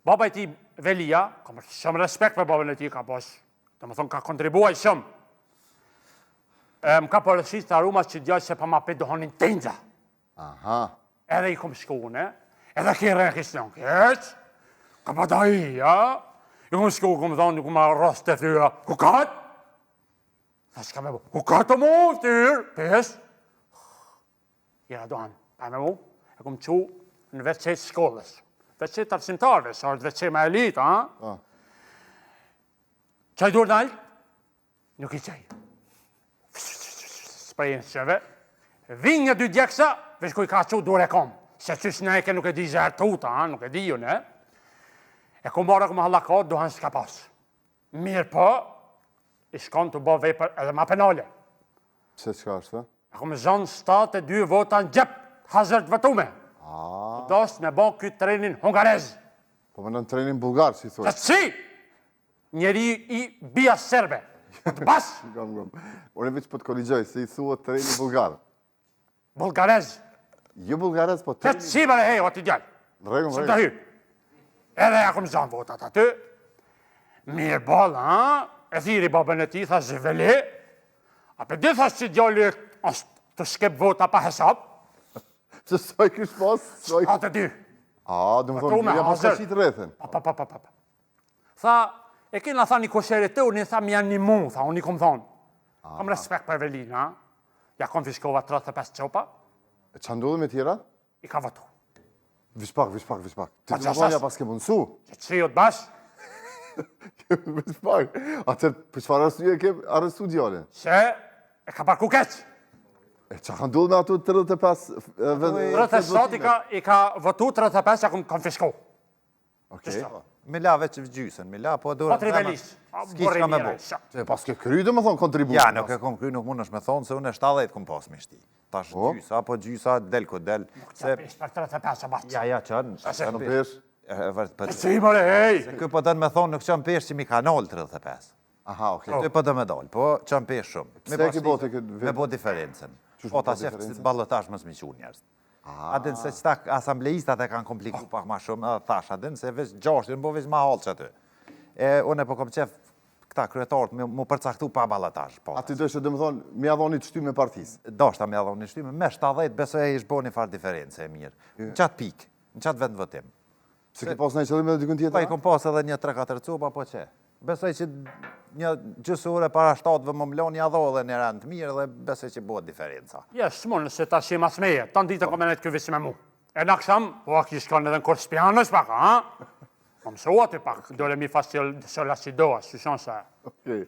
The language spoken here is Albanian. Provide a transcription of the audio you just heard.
Baba i ti Velia, kam shumë respekt për babën e ti, ka pas, të më thonë, ka kontribuaj shumë. Më ka përësit të arumas që djallë se pa ma pe dohonin tenza. Aha. Edhe i kom shkune, edhe kire e kishtë në keq, ka pa da i, ja. I kom shku, kom thonë, nuk ma rast të thyra, hukat? Tha që ka me bu, hukat të mu, ftyrë, pes. Jera dohan, pa me mu, e kom qu në veçet shkollës. Veçet arsimtarve, sa është veçet me elit, ha? Qaj dur nalë? Nuk i qaj. Sprejnë shëve. Vinë një dy djeksa, veç ku i ka qu dur e kom. Se qysh ne ke nuk e di zërtuta, ha? Nuk e di ju, ne? E ku marrë ku më hallakot, duhan s'ka pas. Mirë po, i shkon të bo vepër edhe ma penale. Pse qka është, E ku më zonë 72 vota në gjep, hazër të vëtume. Dos me bo këtë trenin hungarez. Po më në trenin bulgar, si thuj. Të si? Njeri i bia serbe. Të bas. Unë veç po të korrigjoj, se i thua trenin bulgar. Bulgarez. Jo bulgarez, po Të trenin... si bërë hej, o t'i djallë. Rregull, Së të hy. Edhe ja kom zonë votat aty. Mirë bol, ha? E thiri babën e ti, tha zhveli. A për di thash që djalli është të shkep vota pa hesab. Se soj kësh pas, soj... A të dy. A, du më thonë, jam pas ka qitë rrethen. Pa. Tha, e kena tha një koshere të unë, tha mi janë një mu, tha, unë i kom thonë. Kam respekt për Evelina, ja konfiskova 35 qopa, E që ndodhe me tjera? i ka votu. Vishpak. Ti Pa të më qasas. thonë, ja pas ke mundësu. Që të shriot bash, Vishpak. Atër, për qëfar arsye ke arrestu djallin? se e ka parku keq. E që ka ndodhe me ato 35 vende? 37 i ka votu, 35 ja kom konfisko. Okej. Me la veç gjysën, me la, po dorë... Po trivelis. S'ki shka me bo. E pas ke kry, dhe më thonë, kontribuar. Ja, nuk e kom kry, nuk mund është me thonë, se unë e 70 kom pas me shti. Tash gjysa, po gjysa, del ku del. Se për 35 e batë. Ja, qënë. Në pesh. Të si mëre, hej. Se këj po dënë me thonë, nuk qënë pesh që mi ka nolë 35. Aha, okej. Këj po dënë me dalë, po qënë pesh shumë. Pse e ki bote këtë vend? Me bo diferencen. Qysh Po me ta bo qeftë diferencen? si ballotash më s'mi qunë njerës. Adin se qëta asambleistat e kanë kompliku pak ma shumë, edhe thash adin se veç gjashtin, bo veç ma halë që aty. Unë e po kom qef këta kryetarët mu përcaktu pa ballotash. A ti dështë dhe më thonë, mi adhoni të shtyme partisë. Dashta me adhoni shtyme, me 70 besoj e ish bo një farë diferencë e mirë. Në qatë pikë, në qatë vend votim. Se ke pas në i qëllim edhe dykën Pa i tjetër? kom pas edhe një 3-4 cupa, po që. Besoj që një gjysore para 7-ve më mlon një adho dhe një rend të mirë dhe besoj që bëhet diferenca. Ja, s'monë se ta shi mas meje, ta në ditë kom e nejtë këvisi me mu. E në kësham, po a kishë kanë edhe në kërë spianës pak, ha? Më mësua të pak, dole mi fastil sëlla si doa, së shonë se... Okej.